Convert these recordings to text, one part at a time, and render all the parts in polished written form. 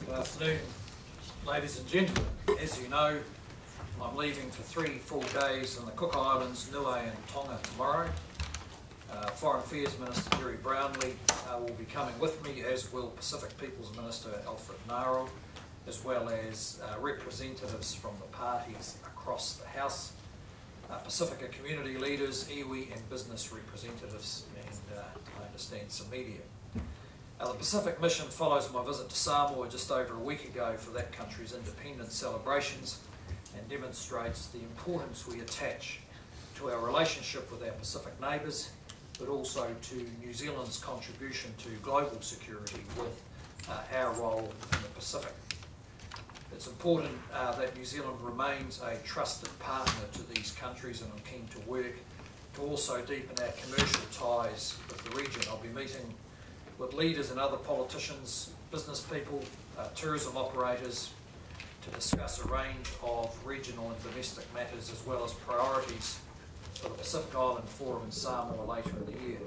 Good afternoon, ladies and gentlemen. As you know, I'm leaving for 3 full days in the Cook Islands, Niue and Tonga tomorrow. Foreign Affairs Minister Jerry Brownlee will be coming with me, as will Pacific Peoples Minister Alfred Naro, as well as representatives from the parties across the House, Pacifica community leaders, iwi and business representatives, and I understand some media. The Pacific Mission follows my visit to Samoa just over a week ago for that country's independence celebrations and demonstrates the importance we attach to our relationship with our Pacific neighbours, but also to New Zealand's contribution to global security with our role in the Pacific. It's important that New Zealand remains a trusted partner to these countries, and I'm keen to work to also deepen our commercial ties with the region. I'll be meeting with leaders and other politicians, business people, tourism operators, to discuss a range of regional and domestic matters, as well as priorities for the Pacific Island Forum in Samoa later in the year.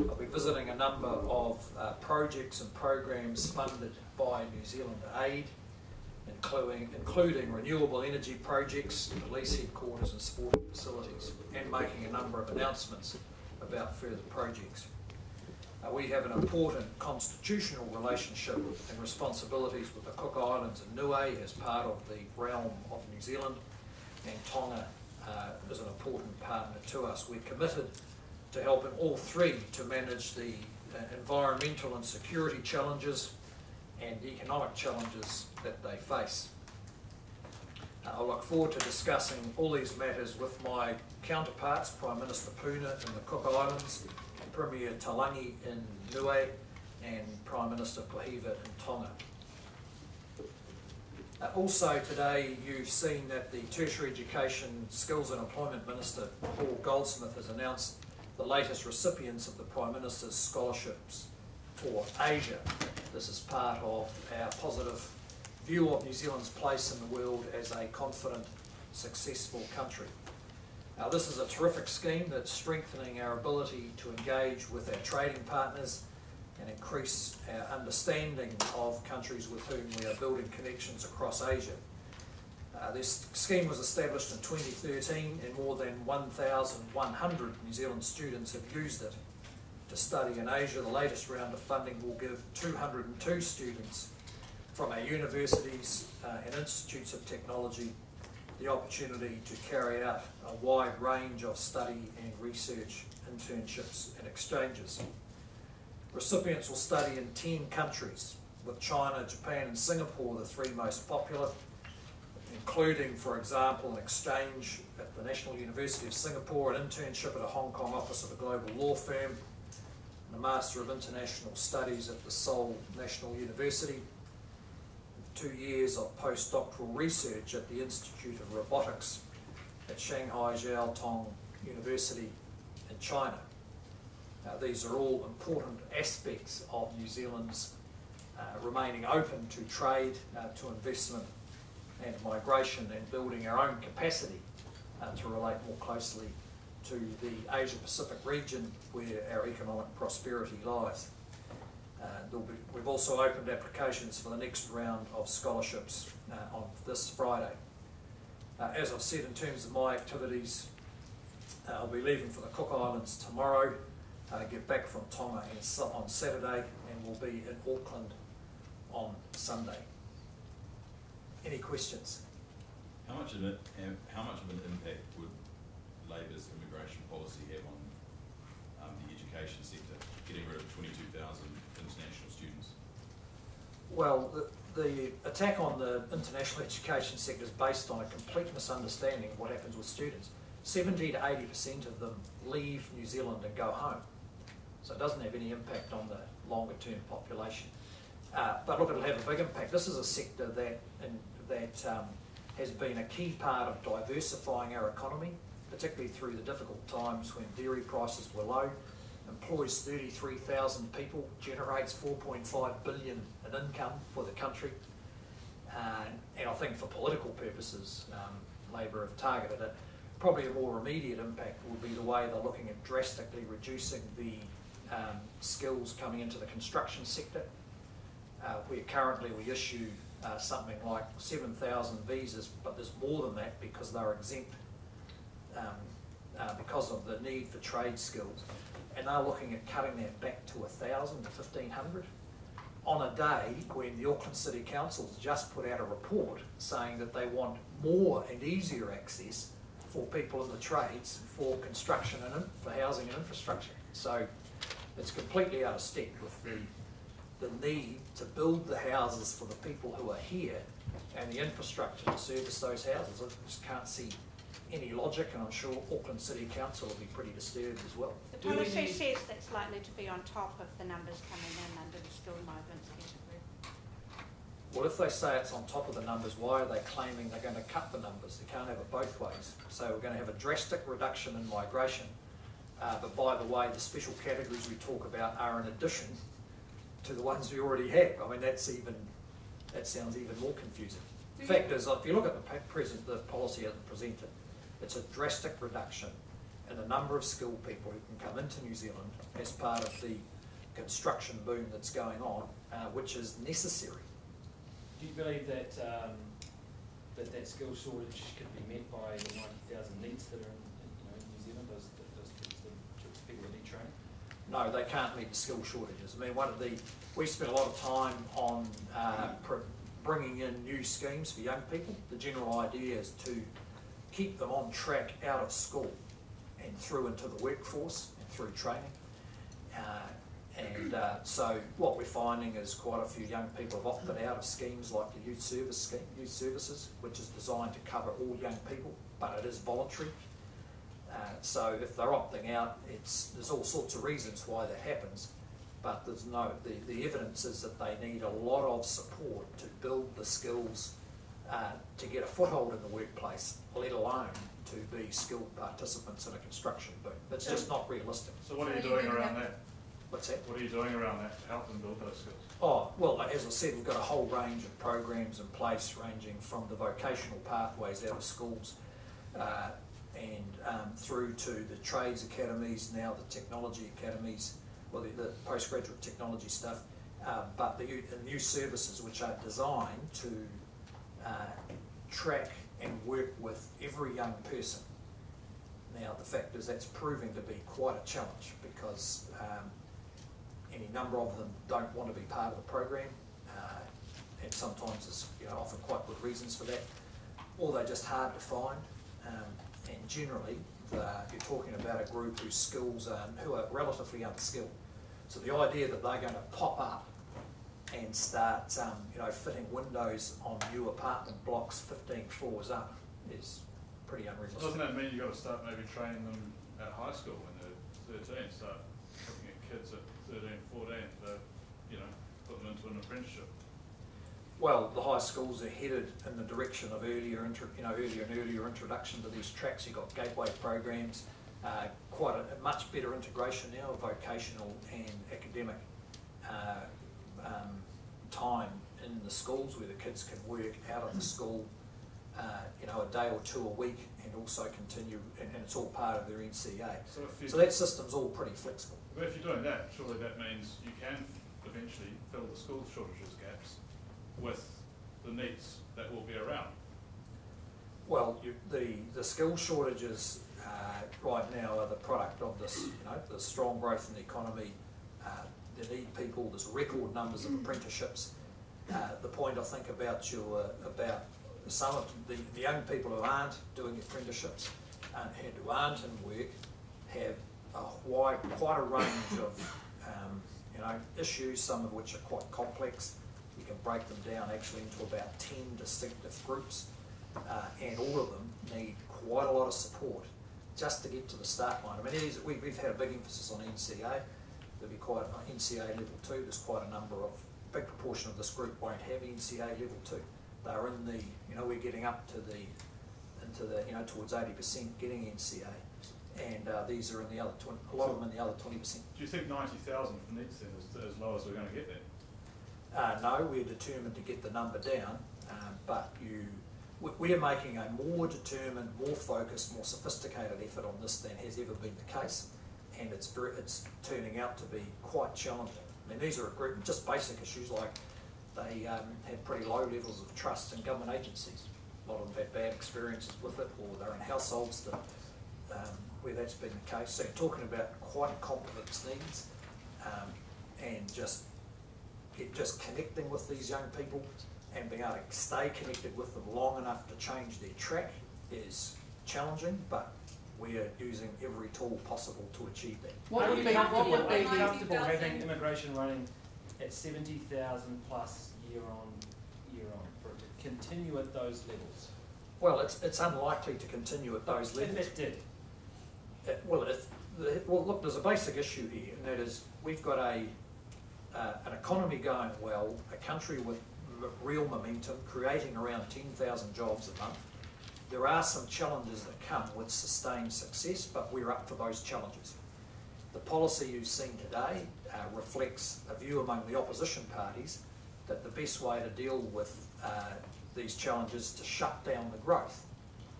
I'll be visiting a number of projects and programs funded by New Zealand Aid, including renewable energy projects, police headquarters and sporting facilities, and making a number of announcements about further projects. We have an important constitutional relationship and responsibilities with the Cook Islands and Niue as part of the realm of New Zealand, and Tonga is an important partner to us. We're committed to helping all three to manage the environmental and security challenges and economic challenges that they face. I look forward to discussing all these matters with my counterparts, Prime Minister Puna in the Cook Islands, Premier Talangi in Niue, and Prime Minister Pahiva in Tonga. Also today you've seen that the Tertiary Education, Skills and Employment Minister Paul Goldsmith has announced the latest recipients of the Prime Minister's scholarships for Asia. This is part of our positive view of New Zealand's place in the world as a confident, successful country. This is a terrific scheme that's strengthening our ability to engage with our trading partners and increase our understanding of countries with whom we are building connections across Asia. This scheme was established in 2013 and more than 1,100 New Zealand students have used it to study in Asia. The latest round of funding will give 202 students from our universities and institutes of technology the opportunity to carry out a wide range of study and research internships and exchanges. Recipients will study in 10 countries, with China, Japan and Singapore the 3 most popular, including, for example, an exchange at the National University of Singapore, an internship at a Hong Kong office of a global law firm, and a Master of International Studies at the Seoul National University, 2 years of postdoctoral research at the Institute of Robotics at Shanghai Jiao Tong University in China. These are all important aspects of New Zealand's remaining open to trade, to investment and migration, and building our own capacity to relate more closely to the Asia-Pacific region where our economic prosperity lies. We've also opened applications for the next round of scholarships on this Friday. As I've said, in terms of my activities, I'll be leaving for the Cook Islands tomorrow, get back from Tonga on Saturday, and will be in Auckland on Sunday. Any questions? How much of an impact would Labour's immigration policy have on the education sector, getting rid of 22,000 international students? Well, the attack on the international education sector is based on a complete misunderstanding of what happens with students. 70 to 80% of them leave New Zealand and go home. So it doesn't have any impact on the longer term population. But look, it'll have a big impact. This is a sector that has been a key part of diversifying our economy, particularly through the difficult times when dairy prices were low, employs 33,000 people, generates 4.5 billion in income for the country, and I think for political purposes, Labor have targeted it. Probably a more immediate impact will be the way they're looking at drastically reducing the skills coming into the construction sector. where currently we issue something like 7,000 visas, but there's more than that because they're exempt because of the need for trade skills. And they're looking at cutting that back to 1,000 to 1,500 on a day when the Auckland City Council's just put out a report saying that they want more and easier access for people in the trades for construction and for housing and infrastructure. So it's completely out of step with the need to build the houses for the people who are here and the infrastructure to service those houses. I just can't see any logic, and I'm sure Auckland City Council will be pretty disturbed as well. The policy says that's likely to be on top of the numbers coming in under the skilled migrants category. Well, if they say it's on top of the numbers, why are they claiming they're going to cut the numbers? They can't have it both ways. So we're going to have a drastic reduction in migration, but by the way, the special categories we talk about are in addition to the ones we already have. I mean, that sounds even more confusing. The fact is, if you look at the policy as presented, it's a drastic reduction in the number of skilled people who can come into New Zealand as part of the construction boom that's going on, which is necessary. Do you believe that that skill shortage could be met by the 90,000 needs that are in New Zealand? Those people that need training? No, they can't meet the skill shortages. I mean, we spent a lot of time on bringing in new schemes for young people. The general idea is to keep them on track out of school and through into the workforce and through training. So what we're finding is quite a few young people have opted out of schemes like the youth services, which is designed to cover all young people, but it is voluntary. So if they're opting out, there's all sorts of reasons why that happens, but there's the evidence is that they need a lot of support to build the skills to get a foothold in the workplace, let alone to be skilled participants in a construction boom. It's just not realistic. So what are you doing around that? What's that? What are you doing around that to help them build those skills? Oh, well, as I said, we've got a whole range of programs in place ranging from the vocational pathways out of schools and through to the trades academies, now the technology academies, well, the postgraduate technology stuff, but the new services which are designed to track and work with every young person. Now, the fact is that's proving to be quite a challenge because any number of them don't want to be part of the program, and sometimes there's often quite good reasons for that, or they're just hard to find. And generally, you're talking about a group whose skills who are relatively unskilled. So the idea that they're going to pop up and start, fitting windows on new apartment blocks 15 floors up is pretty unrealistic. Well, doesn't that mean you've got to start maybe training them at high school when they're 13, start looking at kids at 13, 14 to, put them into an apprenticeship? Well, the high schools are headed in the direction of earlier and earlier introduction to these tracks. You've got gateway programs, quite a much better integration now of vocational and academic time in the schools where the kids can work out of the school, a day or two a week, and also continue, and it's all part of their NCA. So that system's all pretty flexible. But if you're doing that, surely that means you can eventually fill the school shortages gaps with the needs that will be around. Well, the skill shortages right now are the product of this, the strong growth in the economy. They need people. There's record numbers of apprenticeships. The point I think about some of the young people who aren't doing apprenticeships and who aren't in work have quite a range of issues, some of which are quite complex. You can break them down actually into about 10 distinctive groups, and all of them need quite a lot of support just to get to the start line. I mean, we've had a big emphasis on NCA. There'll be quite NCA level 2. There's quite a big proportion of this group won't have NCA level 2. They're in the, we're getting up to towards 80% getting NCA, and these are in the other 20. A lot of them in the other 20%. Do you think 90,000 for needs then is as low as we're going to get there? No, we're determined to get the number down, but we are making a more determined, more focused, more sophisticated effort on this than has ever been the case, and it's turning out to be quite challenging. I mean, these are just basic issues like they have pretty low levels of trust in government agencies. A lot of them have had bad experiences with it, or they're in households that where that's been the case. So you're talking about quite competence needs, and just connecting with these young people and being able to stay connected with them long enough to change their track is challenging, but we're using every tool possible to achieve that. What would be comfortable having 90,000? immigration running at 70,000 plus year on, for it to continue at those levels? Well, it's unlikely to continue at those levels. If it did. Well, look, there's a basic issue here, and that is we've got an economy going well, a country with real momentum, creating around 10,000 jobs a month. There are some challenges that come with sustained success, but we're up for those challenges. The policy you've seen today reflects a view among the opposition parties that the best way to deal with these challenges is to shut down the growth.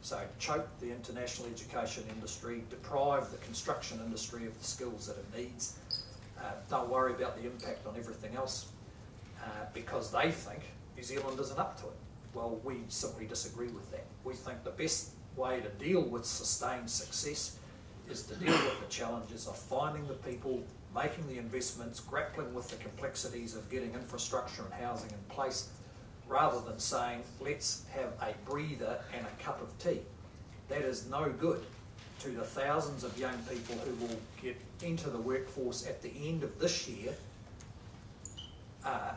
So choke the international education industry, deprive the construction industry of the skills that it needs, don't worry about the impact on everything else, because they think New Zealand isn't up to it. Well, we simply disagree with that. We think the best way to deal with sustained success is to deal with the challenges of finding the people, making the investments, grappling with the complexities of getting infrastructure and housing in place, rather than saying, let's have a breather and a cup of tea. That is no good to the thousands of young people who will get into the workforce at the end of this year.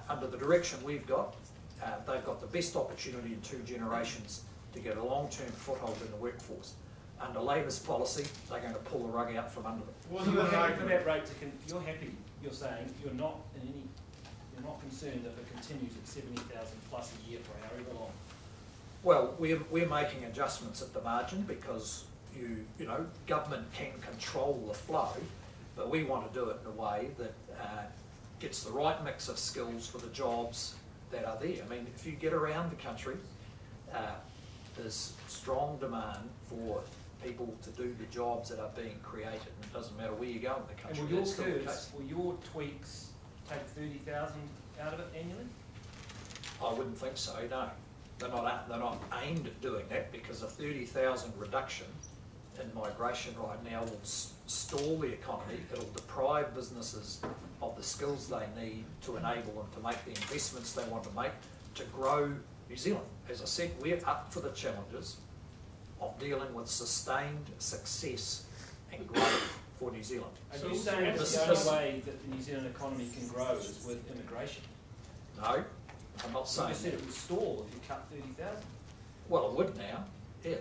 Under the direction we've got, they've got the best opportunity in 2 generations to get a long-term foothold in the workforce. Under Labour's policy, they're going to pull the rug out from under them. Wasn't You're it happy for an that rate to you're happy, you're saying you're not concerned if it continues at 70,000 plus a year for however long? Well, we're making adjustments at the margin because you know, government can control the flow, but we want to do it in a way that gets the right mix of skills for the jobs that are there. I mean, if you get around the country, there's strong demand for people to do the jobs that are being created, and it doesn't matter where you go in the country. And will that's still the case. will your tweaks take 30,000 out of it annually? I wouldn't think so, no. They're not aimed at doing that, because a 30,000 reduction in migration right now will stall the economy. It'll deprive businesses of the skills they need to enable them to make the investments they want to make to grow New Zealand. As I said, we're up for the challenges of dealing with sustained success and growth for New Zealand. Are you saying that the only way that the New Zealand economy can grow is with immigration? No, I'm not saying You just said that. it would stall if you cut 30,000. Well, it would now, yeah.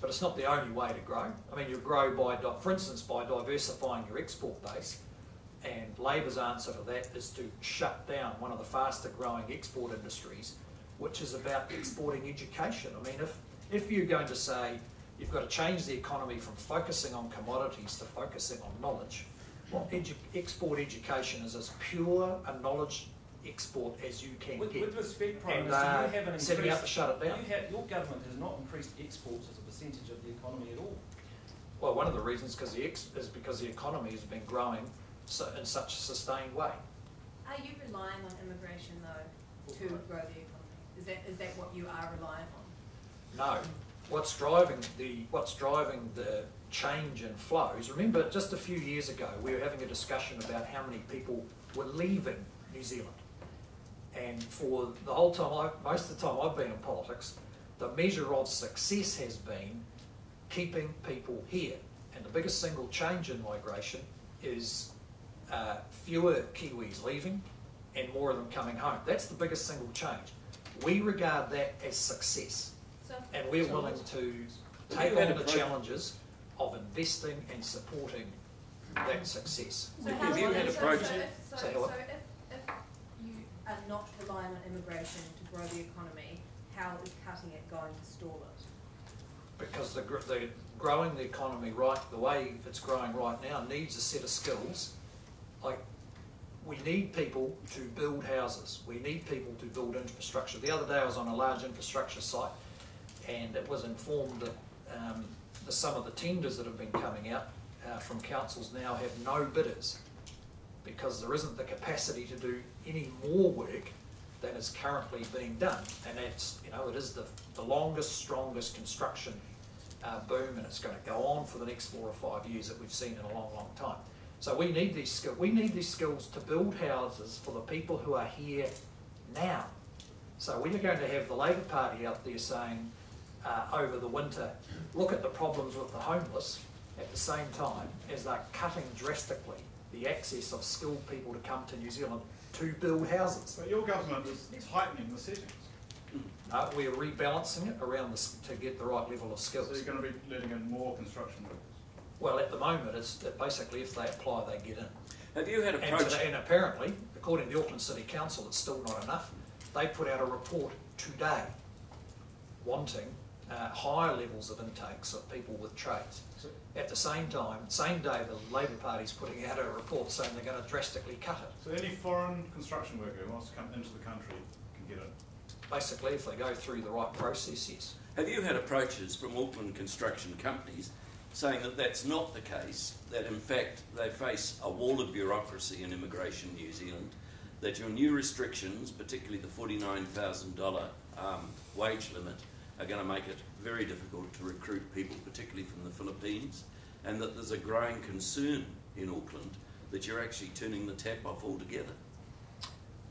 But it's not the only way to grow. I mean, you grow by, for instance, by diversifying your export base, and Labour's answer to that is to shut down one of the faster growing export industries, which is about exporting education. I mean, if you're going to say you've got to change the economy from focusing on commodities to focusing on knowledge, well, export education is as pure a knowledge export as you can get. With respect, Prime And Minister, you haven't setting out to increased, shut it down. your government has not increased exports as a percentage of the economy at all. Well, one of the reasons is because the economy has been growing in such a sustained way. Are you relying on immigration though to grow the economy? Is that what you are relying on? No. What's driving the change in flows? Remember, just a few years ago, we were having a discussion about how many people were leaving New Zealand. And for the whole time, most of the time I've been in politics, the measure of success has been keeping people here. And the biggest single change in migration is fewer Kiwis leaving and more of them coming home. That's the biggest single change. We regard that as success. And we're willing to take on the challenges of investing and supporting that success. So If how you long had is approached- so if you are not relying on immigration to grow the economy, how is cutting it going to stall it? Because the growing the economy the way it's growing right now needs a set of skills. Like, we need people to build houses. We need people to build infrastructure. The other day I was on a large infrastructure site, and it was informed that some of the tenders that have been coming out from councils now have no bidders, because there isn't the capacity to do any more work than is currently being done. And that's, you know, it is the longest, strongest construction boom, and it's going to go on for the next 4 or 5 years that we've seen in a long, long time. So we need these skills. We need these skills to build houses for the people who are here now. So when you're going to have the Labor Party out there saying over the winter, look at the problems with the homeless, at the same time as they're cutting drastically the access of skilled people to come to New Zealand to build houses. But your government is tightening the settings. No, we're rebalancing it around this to get the right level of skills. So you're going to be letting in more construction workers. Well, at the moment, it's basically if they apply, they get in. Have you had approach? And apparently, according to the Auckland City Council, it's still not enough. They put out a report today wanting higher levels of intakes of people with trades. At the same time, same day, the Labor Party's putting out a report saying they're going to drastically cut it. So any foreign construction worker who wants to come into the country can get in? Basically, if they go through the right process, yes. Have you had approaches from Auckland construction companies saying that that's not the case, that in fact they face a wall of bureaucracy in Immigration New Zealand, that your new restrictions, particularly the $49,000 wage limit, are going to make it very difficult to recruit people, particularly from the Philippines, and that there's a growing concern in Auckland that you're actually turning the tap off altogether?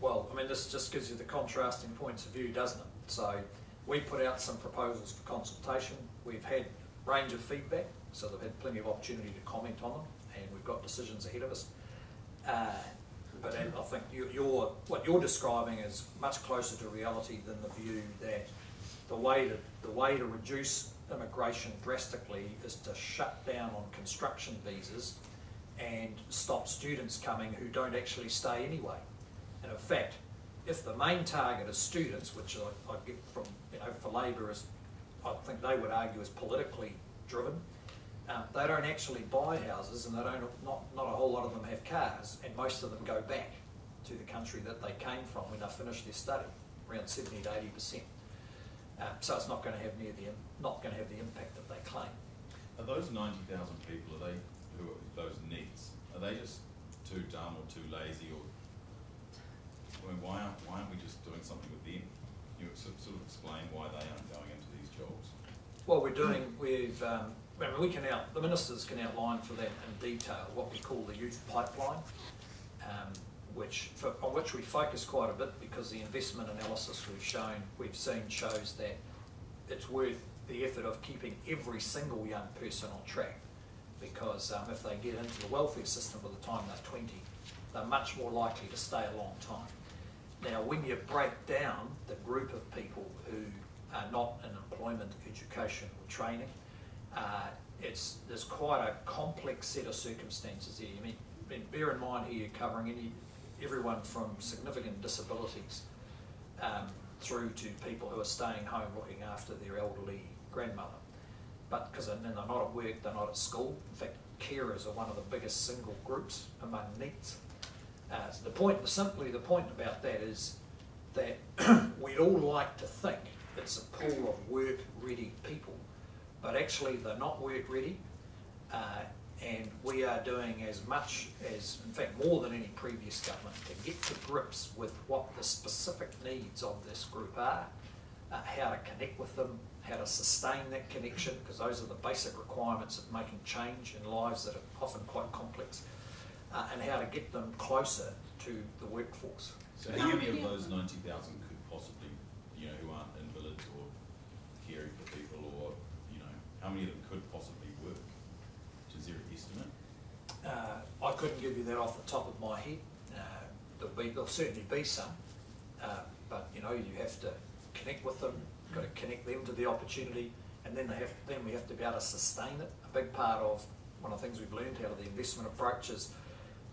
Well, I mean, this just gives you the contrasting points of view, doesn't it? So we put out some proposals for consultation. We've had a range of feedback, so they've had plenty of opportunity to comment on them, and we've got decisions ahead of us. But I think what you're describing is much closer to reality than the view that the way to reduce immigration drastically is to shut down on construction visas and stop students coming who don't actually stay anyway. And in fact, if the main target is students, which I get from, you know, for Labor is, I think they would argue is politically driven, they don't actually buy houses, and they don't, not a whole lot of them have cars, and most of them go back to the country that they came from when they finished their study, around 70 to 80%. So it's not going to have the impact that they claim. Are those 90,000 people, are they, who are those needs, are they just too dumb or too lazy, or I mean, why aren't we just doing something with them? You sort of explain why they aren't going into these jobs. What we're doing, the ministers can outline for that in detail what we call the youth pipeline, on which we focus quite a bit because the investment analysis we've seen shows that it's worth the effort of keeping every single young person on track, because if they get into the welfare system by the time they're 20, they're much more likely to stay a long time. Now, when you break down the group of people who are not in employment, education or training, there's quite a complex set of circumstances here. I mean, bear in mind here you're covering everyone from significant disabilities through to people who are staying home looking after their elderly grandmother. But because then they're not at work, they're not at school. In fact, carers are one of the biggest single groups among neets. The point about that is that we'd all like to think it's a pool of work-ready people, but actually they're not work-ready, and we are doing as much as, in fact, more than any previous government to get to grips with what the specific needs of this group are, how to connect with them, how to sustain that connection, because those are the basic requirements of making change in lives that are often quite complex, and how to get them closer to the workforce. So how many of those 90,000 could possibly, you know, who aren't invalids or caring for people, or, you know, how many of them could possibly work? Is there an estimate? I couldn't give you that off the top of my head. There'll certainly be some, but you know, you have to connect with them. You've got to connect them to the opportunity, and then we have to be able to sustain it. A big part of one of the things we've learned out of the investment approach is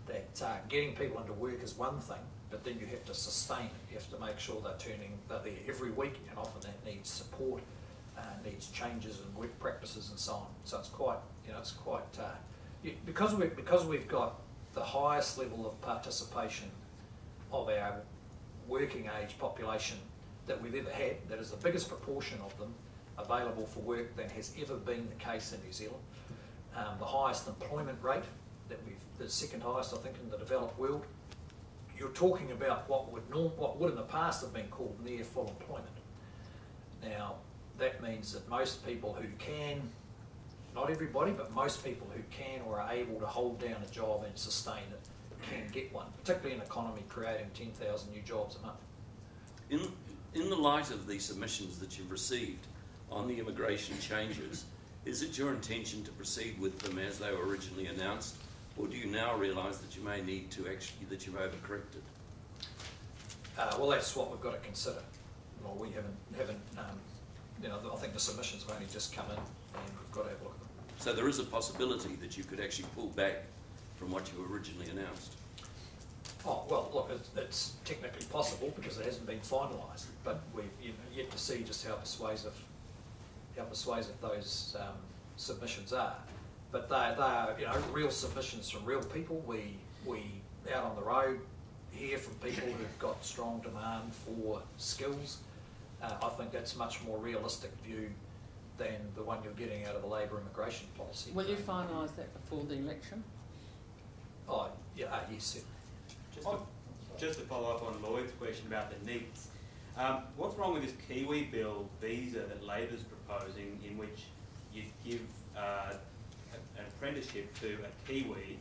that getting people into work is one thing, but then you have to sustain it. You have to make sure they're there every week, and often that needs support, needs changes in work practices and so on. So it's quite, because we've got the highest level of participation of our working age population that we've ever had. That is the biggest proportion of them available for work than has ever been the case in New Zealand. The highest employment rate, the second highest, I think, in the developed world. you're talking about what would in the past have been called near full employment. Now, that means that most people who can, not everybody, but most people who can or are able to hold down a job and sustain it can get one, particularly in an economy creating 10,000 new jobs a month. In the light of the submissions that you've received on the immigration changes, is it your intention to proceed with them as they were originally announced, or do you now realise that you may need to that you've overcorrected? Well, that's what we've got to consider. Well, we haven't I think the submissions have only just come in, and we've got to have a look at them. So there is a possibility that you could actually pull back from what you originally announced? Oh, well, look, it's technically possible because it hasn't been finalised, but we've yet to see just how persuasive those submissions are. But they are, real submissions from real people. We out on the road hear from people who've got strong demand for skills. I think that's a much more realistic view than the one you're getting out of the Labour immigration policy. Will you finalise that before the election? Oh, yeah, yes. Just to follow up on Lloyd's question about the needs, what's wrong with this Kiwi Bill visa that Labor's proposing, in which you give an apprenticeship to a Kiwi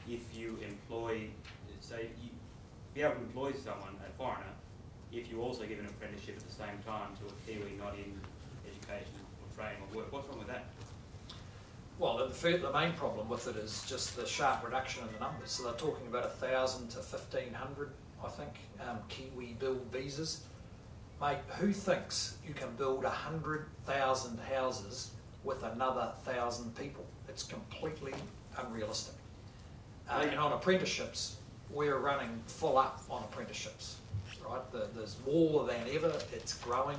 if you employ, say, you be able to employ someone, a foreigner, if you also give an apprenticeship at the same time to a Kiwi not in education or training or work? What's wrong with that? Well, the main problem with it is just the sharp reduction in the numbers. So they're talking about 1,000 to 1,500, I think, Kiwi build visas. Mate, who thinks you can build 100,000 houses with another 1,000 people? It's completely unrealistic. And on apprenticeships, we're running full up on apprenticeships, right? There's more than ever. It's growing.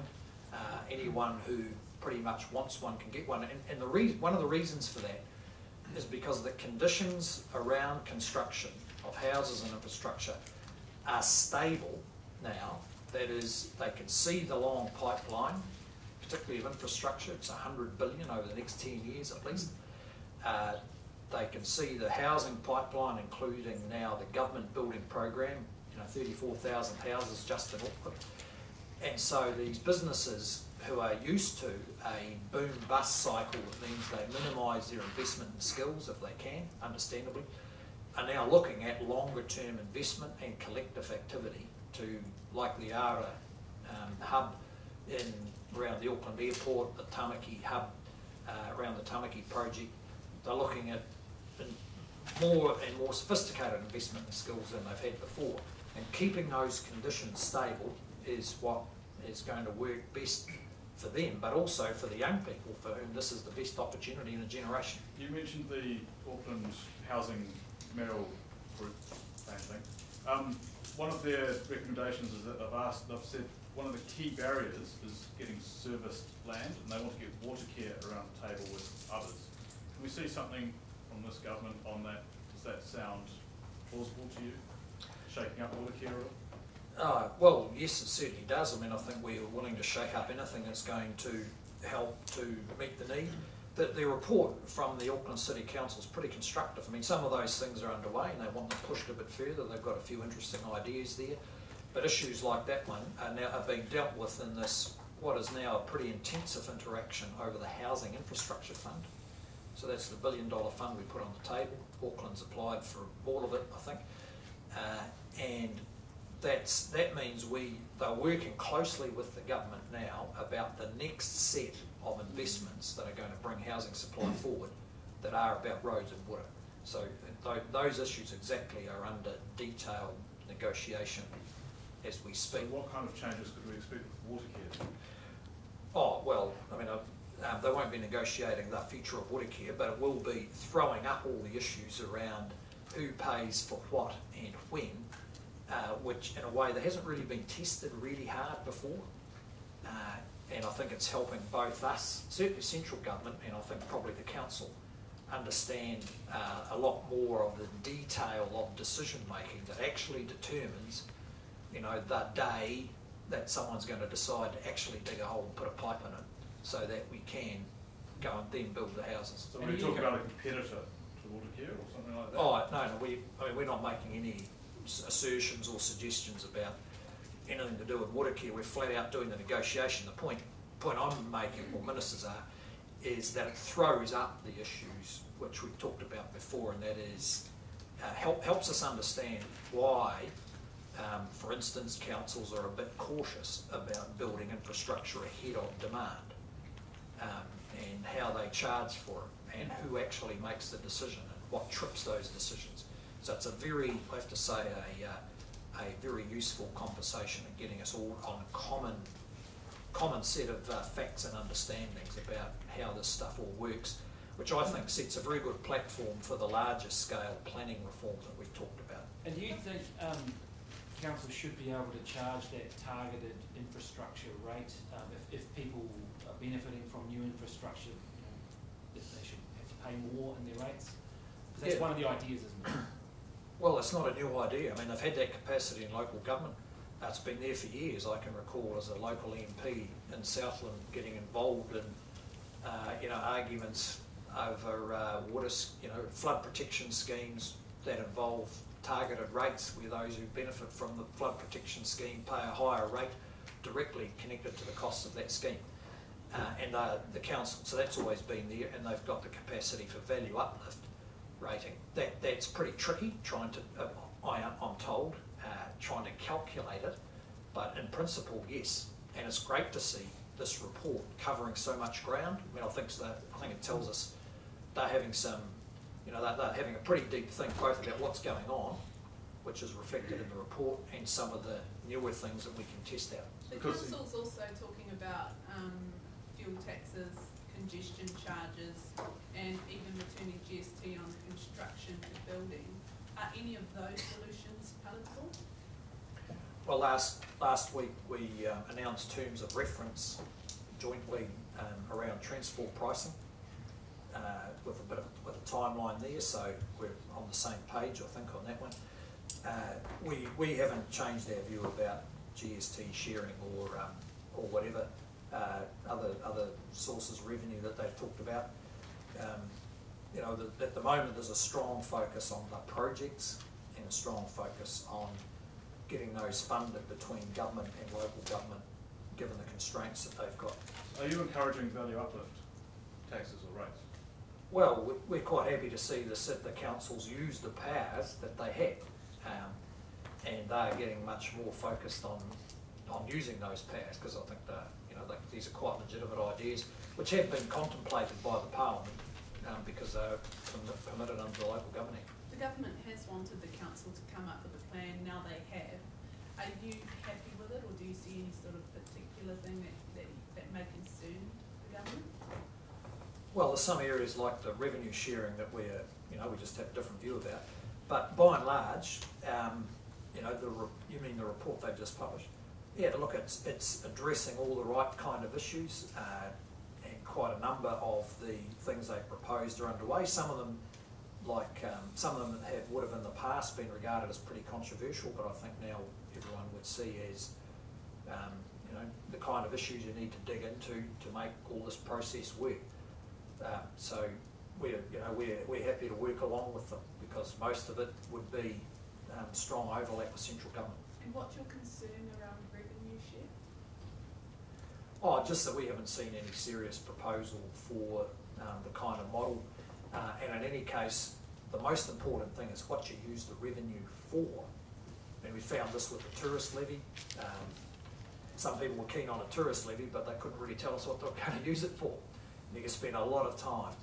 Anyone who pretty much wants one can get one, and one of the reasons for that is because the conditions around construction of houses and infrastructure are stable now. That is, they can see the long pipeline, particularly of infrastructure. It's 100 billion over the next 10 years at least. They can see the housing pipeline, including now the government building program, 34,000 houses just in Auckland. And so these businesses who are used to a boom-bust cycle that means they minimise their investment in skills if they can, understandably, are now looking at longer-term investment and collective activity to, like the ARA hub around the Auckland airport, the Tamaki hub around the Tamaki project. They're looking at more and more sophisticated investment in skills than they've had before. And keeping those conditions stable is what is going to work best for them, but also for the young people for whom this is the best opportunity in a generation. You mentioned the Auckland Housing Merrill Group, same thing. One of their recommendations is that they've said one of the key barriers is getting serviced land, and they want to get water care around the table with others. Can we see something from this government on that? Does that sound plausible to you? Shaking up water care at all? Well, yes, it certainly does. I mean, I think we are willing to shake up anything that's going to help to meet the need. The report from the Auckland City Council is pretty constructive. I mean, some of those things are underway and they want them pushed a bit further. They've got a few interesting ideas there. But issues like that one are being dealt with in this, what is now a pretty intensive interaction over the Housing Infrastructure Fund. So that's the $1 billion fund we put on the table. Auckland's applied for all of it, I think. And that means they're working closely with the government now about the next set of investments that are going to bring housing supply forward that are about roads and water. So those issues exactly are under detailed negotiation as we speak. So what kind of changes could we expect with water care? Oh, well, I mean, they won't be negotiating the future of water care, but it will be throwing up all the issues around who pays for what and when, which in a way that hasn't really been tested really hard before. And I think it's helping both us, certainly central government, and I think probably the council, understand a lot more of the detail of decision making that actually determines, the day that someone's going to decide to actually dig a hole and put a pipe in it, so that we can go and then build the houses. So when you talk about a competitor to water care or something like that? Oh no, we're not making any assertions or suggestions about anything to do with water care. We're flat out doing the negotiation. The point I'm making, or ministers are, is that it throws up the issues which we've talked about before, and that is helps us understand why, for instance, councils are a bit cautious about building infrastructure ahead of demand, and how they charge for it, and who actually makes the decision, and what trips those decisions. So it's a very, I have to say, a very useful conversation and getting us all on a common set of facts and understandings about how this stuff all works, which I think sets a very good platform for the larger scale planning reforms that we've talked about. And do you think council should be able to charge that targeted infrastructure rate if people are benefiting from new infrastructure? You know, if they should have to pay more in their rates? Because that's one of the ideas, isn't it? Well, it's not a new idea. I mean, they've had that capacity in local government. It's been there for years. I can recall as a local MP in Southland getting involved in, arguments over flood protection schemes that involve targeted rates, where those who benefit from the flood protection scheme pay a higher rate directly connected to the costs of that scheme. And the council, so that's always been there, and they've got the capacity for value uplift rating. That's pretty tricky, trying to, I'm told, trying to calculate it, but in principle, yes. And it's great to see this report covering so much ground. I mean, I think it tells us they're having some, they're having a pretty deep think both about what's going on, which is reflected in the report, and some of the newer things that we can test out. The council's also talking about fuel taxes, congestion charges, and even returning GST on construction to building. Are any of those solutions palatable? Well, last week we announced terms of reference jointly around transport pricing, with a timeline there, so we're on the same page, I think, on that one. We haven't changed our view about GST sharing or whatever other sources of revenue that they've talked about. At the moment there's a strong focus on the projects and a strong focus on getting those funded between government and local government, given the constraints that they've got. Are you encouraging value uplift taxes or rates? Well, we're quite happy to see the councils use the powers that they have, and they're getting much more focused on using those powers, because I think these are quite legitimate ideas, which have been contemplated by the Parliament, because they're permitted under the local governing. The government has wanted the council to come up with a plan, now they have. Are you happy with it, or do you see any sort of particular thing that may concern the government? Well, there's some areas like the revenue sharing that we just have a different view about. But by and large, you mean the report they've just published? Yeah, look, it's addressing all the right kind of issues, and quite a number of the things they've proposed are underway. Some of them would have in the past been regarded as pretty controversial, but I think now everyone would see as the kind of issues you need to dig into to make all this process work. So we're happy to work along with them, because most of it would be strong overlap with central government. And what's your concern around revenue share? Oh, just that we haven't seen any serious proposal for the kind of model, and in any case, the most important thing is what you use the revenue for. And we found this with the tourist levy. Some people were keen on a tourist levy, but they couldn't really tell us what they were going to use it for. And you can spend a lot of time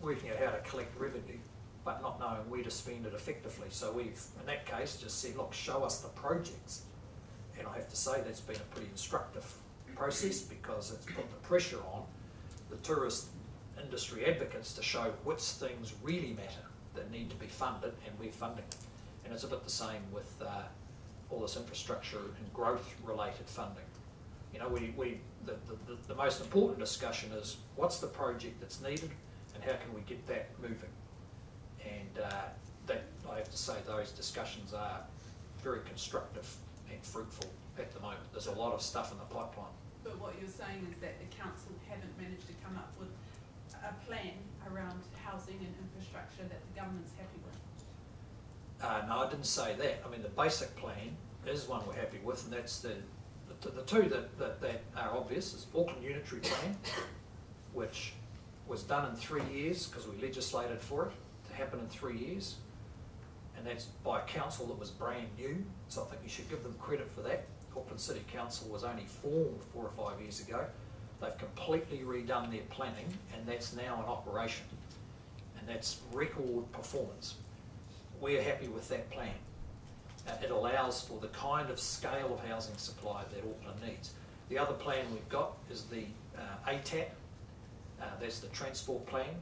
working out how to collect revenue, but not knowing where to spend it effectively. So we've, in that case, just said, look, show us the projects. And I have to say that's been a pretty instructive process, because it's put the pressure on the tourist industry advocates to show which things really matter that need to be funded, and we're funding them. And it's a bit the same with all this infrastructure and growth related funding. The most important discussion is what's the project that's needed and how can we get that moving. And that, I have to say, those discussions are very constructive and fruitful at the moment. There's a lot of stuff in the pipeline. But what you're saying is that the council haven't managed to come up with a plan around housing and infrastructure that the government's happy with? No, I didn't say that. I mean, the basic plan is one we're happy with, and that's the two that are obvious is Auckland Unitary Plan, which was done in 3 years because we legislated for it to happen in 3 years, and that's by a council that was brand new, so I think you should give them credit for that. Auckland City Council was only formed 4 or 5 years ago. They've completely redone their planning, and that's now in operation, and that's record performance. We're happy with that plan. It allows for the kind of scale of housing supply that Auckland needs. The other plan we've got is the ATAP, that's the transport plan,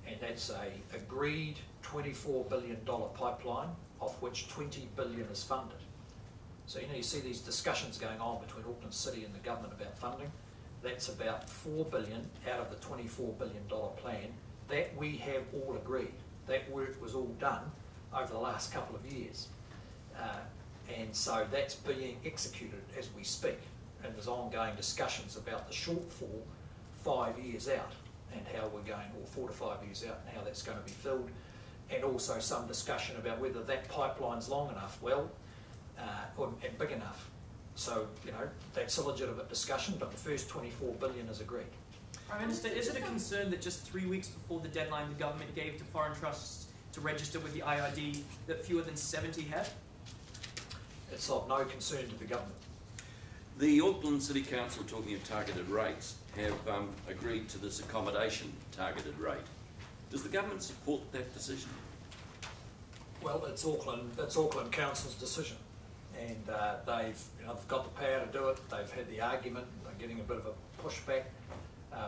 and that's a agreed $24 billion pipeline, of which $20 billion is funded. So you see these discussions going on between Auckland City and the government about funding. That's about $4 billion out of the $24 billion plan that we have all agreed. That work was all done over the last couple of years. And so that's being executed as we speak. And there's ongoing discussions about the shortfall 5 years out and how we're going, or 4 to 5 years out, and how that's going to be filled. And also some discussion about whether that pipeline's long enough, and big enough. So, that's a legitimate discussion, but the first $24 billion is agreed. Prime Minister, is it a concern that just 3 weeks before the deadline the government gave to foreign trusts to register with the IRD that fewer than 70 have? It's of no concern to the government. The Auckland City Council, talking of targeted rates, have agreed to this accommodation targeted rate. Does the government support that decision? Well, it's Auckland Council's decision, and they've got the power to do it. They've had the argument. They're getting a bit of a pushback,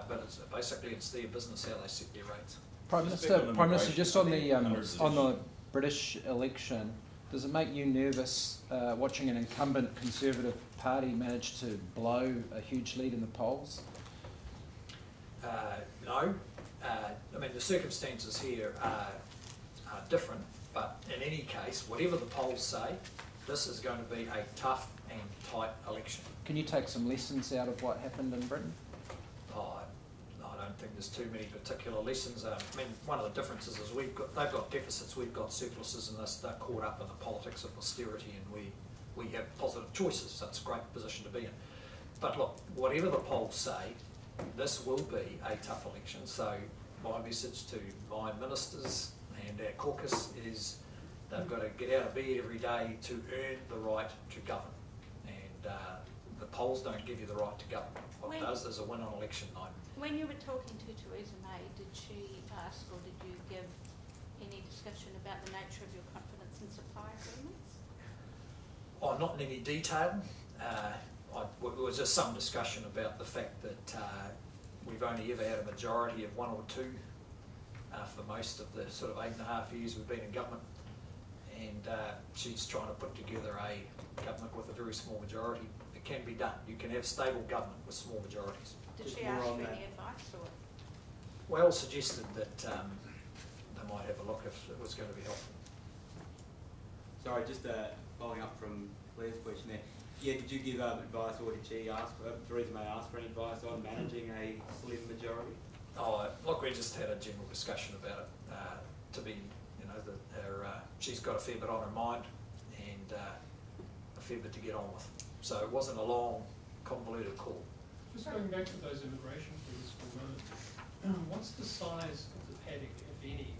but it's their business how they set their rates. Prime Minister, just on the British election, does it make you nervous watching an incumbent Conservative Party manage to blow a huge lead in the polls? No. I mean, the circumstances here are different, but in any case, whatever the polls say, this is going to be a tough and tight election. Can you take some lessons out of what happened in Britain? I don't think there's too many particular lessons. I mean, one of the differences is they've got deficits, we've got surpluses, and they're caught up in the politics of austerity, and we have positive choices, so it's a great position to be in. But look, whatever the polls say, this will be a tough election, so my message to my ministers and our caucus is they've got to get out of bed every day to earn the right to govern, and the polls don't give you the right to govern. What it does is a win on election night. When you were talking to Theresa May, did she ask or did you give any discussion about the nature of your confidence in supply agreements? Oh, not in any detail. There was just some discussion about the fact that we've only ever had a majority of 1 or 2 for most of the sort of 8.5 years we've been in government, and she's trying to put together a government with a very small majority. It can be done. You can have stable government with small majorities. Did she ask for any advice or? Well, suggested that they might have a look if it was going to be helpful. Sorry, just following up from Claire's question there. Yeah, did you give advice, or did she ask, Theresa May ask for any advice on managing a slim majority? Oh, look, we just had a general discussion about it. She's got a fair bit on her mind and a fair bit to get on with. So it wasn't a long, convoluted call. Just going back to those immigration figures for a moment, what's the size of the padding, if any,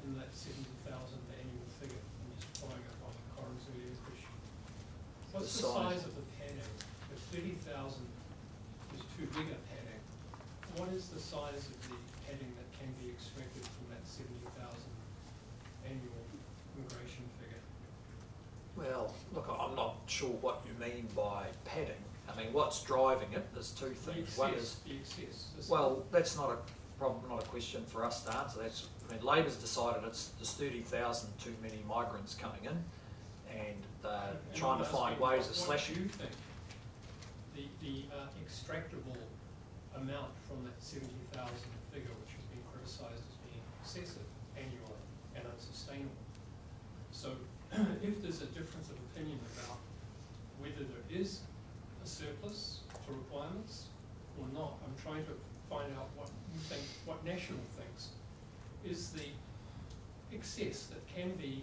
in that 70,000 annual figure? I'm just following up on Corin's earlier question. What's the size of the padding? If 30,000 is too big a padding, what is the size of the padding that can be extracted from that 70,000 annual immigration figure? Well, look, I'm not sure what you mean by padding. I mean, what's driving it? There's 2 things. One is the excess. Well, that's not a problem, not a question for us to answer. Labor's decided there's 30,000 too many migrants coming in, and they're trying to find ways of slashing. What do you think the extractable amount from that 70,000 figure, which has been criticised as being excessive annually and unsustainable? So, if there's a difference of opinion about whether there is a surplus to requirements or not, I'm trying to find out what you think, what National thinks is the excess that can be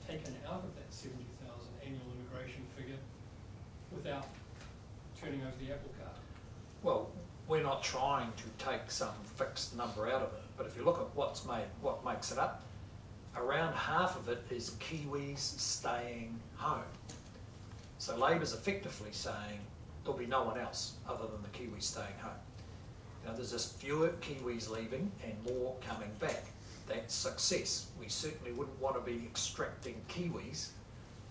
taken out of that 70,000 annual immigration figure without turning over the apple cart? Well, we're not trying to take some fixed number out of it, but if you look at what makes it up, around half of it is Kiwis staying home. So Labor's effectively saying there'll be no one else other than the Kiwis staying home. You know, there's just fewer Kiwis leaving and more coming back. That's success. We certainly wouldn't want to be extracting Kiwis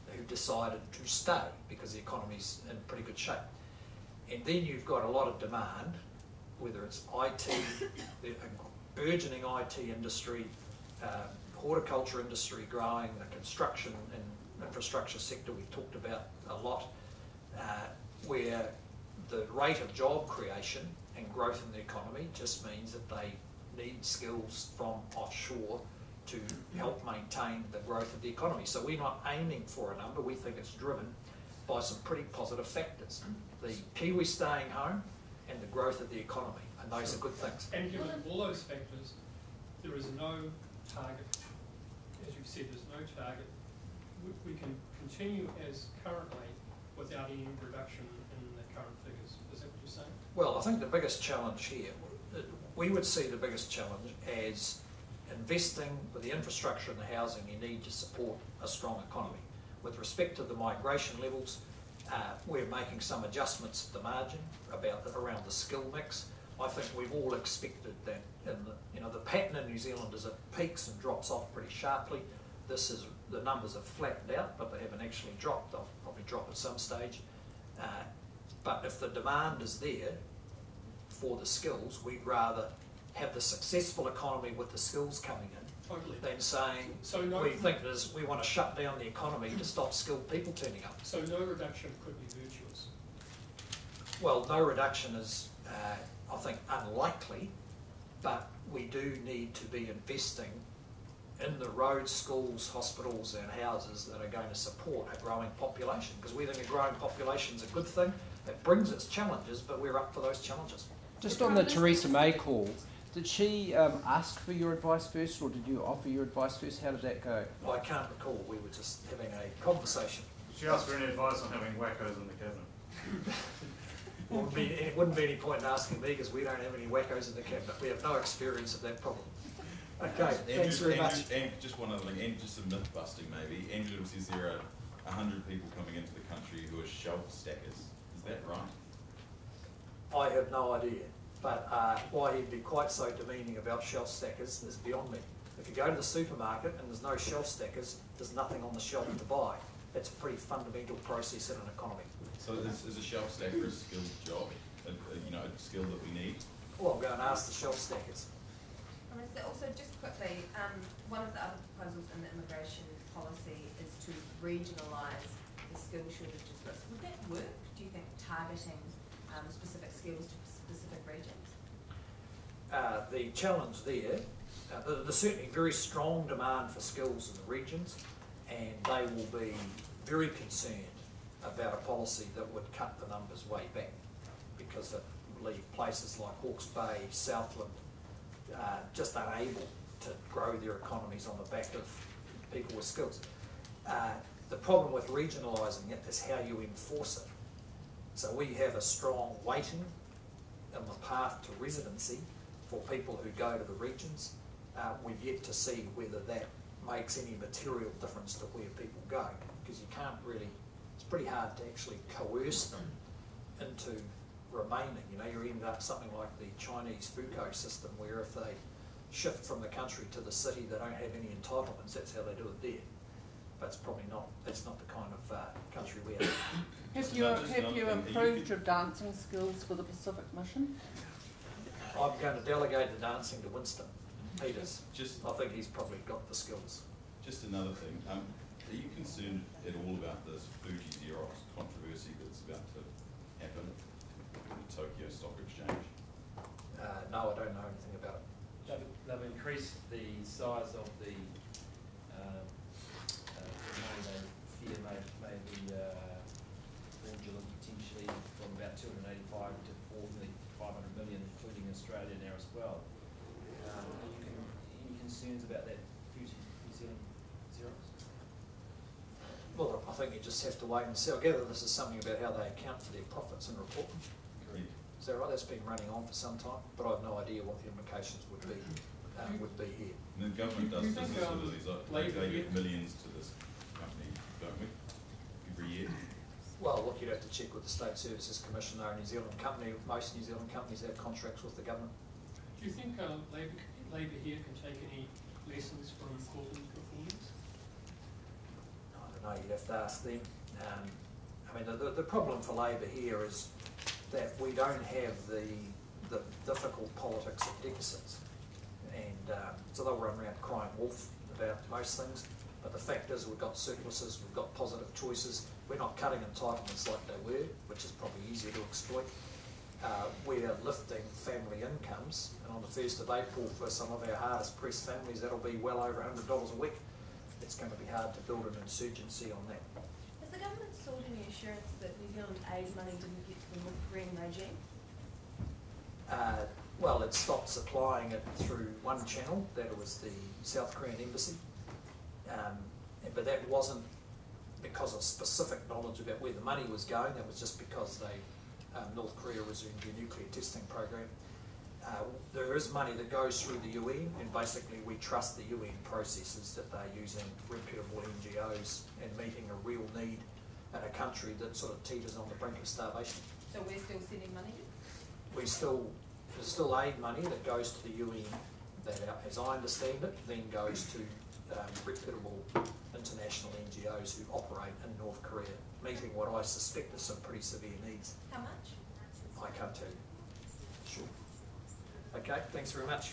who decided to stay because the economy's in pretty good shape. And then you've got a lot of demand, whether it's IT, the burgeoning IT industry, horticulture industry growing, the construction and infrastructure sector we've talked about a lot, where the rate of job creation and growth in the economy just means that they need skills from offshore to help maintain the growth of the economy. So we're not aiming for a number, we think it's driven by some pretty positive factors. The Kiwis staying home and the growth of the economy, and those are good things. And given all those factors, there is no target. As you've said, there's no target. We can continue as currently without any reduction in the current figures. Is that what you're saying? Well, I think the biggest challenge here, we would see the biggest challenge as investing with the infrastructure and the housing you need to support a strong economy. With respect to the migration levels, we're making some adjustments at the margin around the skill mix. I think we've all expected that the pattern in New Zealand is it peaks and drops off pretty sharply. The numbers have flattened out, but they haven't actually dropped. They'll probably drop at some stage. But if the demand is there for the skills, we'd rather have the successful economy with the skills coming in Totally. than saying we want to shut down the economy to stop skilled people turning up. So no reduction could be virtuous? Well, no reduction is, I think, unlikely, but we do need to be investing in the roads, schools, hospitals and houses that are going to support a growing population, because we think a growing population is a good thing. It brings its challenges, but we're up for those challenges. Just on the Theresa May call, did she ask for your advice first, or did you offer your advice first? How did that go? I can't recall. We were just having a conversation. Did she ask for any advice on having wackos in the cabinet? It wouldn't be any point in asking me, because we don't have any wackos in the cabinet. We have no experience of that problem. Okay, thanks very much. And just one other thing, and just some myth busting maybe. Andrew says there are 100 people coming into the country who are shelf stackers. Is that right? I have no idea, but why he'd be quite so demeaning about shelf stackers is beyond me. If you go to the supermarket and there's no shelf stackers, there's nothing on the shelf to buy. That's a pretty fundamental process in an economy. So is a shelf stacker a skilled job, a skill that we need? Well, I'll go and ask the shelf stackers. Also, just quickly, one of the other proposals in the immigration policy is to regionalise the skill shortages list. Would that work, do you think, targeting specific skills to specific regions? The challenge there, there's certainly very strong demand for skills in the regions, and they will be very concerned about a policy that would cut the numbers way back, because it would leave places like Hawke's Bay, Southland, just unable to grow their economies on the back of people with skills. The problem with regionalising it is how you enforce it. So we have a strong weighting in the path to residency for people who go to the regions. We've yet to see whether that makes any material difference to where people go, because you can't really, it's pretty hard to actually coerce them into remaining. You end up something like the Chinese FUCO system, where if they shift from the country to the city, they don't have any entitlements. That's how they do it there. But it's probably not. That's not the kind of country we are. Have you improved your dancing skills for the Pacific Mission? I'm going to delegate the dancing to Winston Peters. I think he's probably got the skills. Just another thing. Are you concerned at all about this Fuji Xerox controversy that's about to happen in the Tokyo Stock Exchange? No, I don't know anything about it. They've increased the size of the money they fear may be fraudulent potentially, from about 285 to 500 million, including Australia now as well. Any concerns about that Fuji New Zealand Xerox? Well, I think you just have to wait and see. I gather this is something about how they account for their profits and report them. Agreed. Is that right? That's been running on for some time, but I have no idea what the implications would be here. And the government does Do you business think, with these, Labour they here- give millions to this company, don't we? Every year. Well, look, you'd have to check with the State Services Commission. They're a New Zealand company. Most New Zealand companies have contracts with the government. Do you think Labour here can take any lessons from Corbyn's performance? I don't know, you'd have to ask them. I mean, the problem for Labour here is that we don't have the difficult politics of deficits. And so they'll run around crying wolf about most things. But the fact is we've got surpluses, we've got positive choices. We're not cutting entitlements like they were, which is probably easier to exploit. We're lifting family incomes, and on the 1st of April for some of our hardest pressed families, that'll be well over $100 a week. It's going to be hard to build an insurgency on that. Has the government sought any assurance that New Zealand aid money didn't get to the North Korean regime? Well, it stopped supplying it through one channel, that was the South Korean embassy. But that wasn't because of specific knowledge about where the money was going, that was just because North Korea resumed their nuclear testing program. There is money that goes through the UN, and basically we trust the UN processes that they're using reputable NGOs and meeting a real need in a country that sort of teeters on the brink of starvation. So we're still sending money? There's still aid money that goes to the UN that, as I understand it, then goes to reputable international NGOs who operate in North Korea, meeting what I suspect are some pretty severe needs. How much? I can't tell you. Sure. Okay, thanks very much.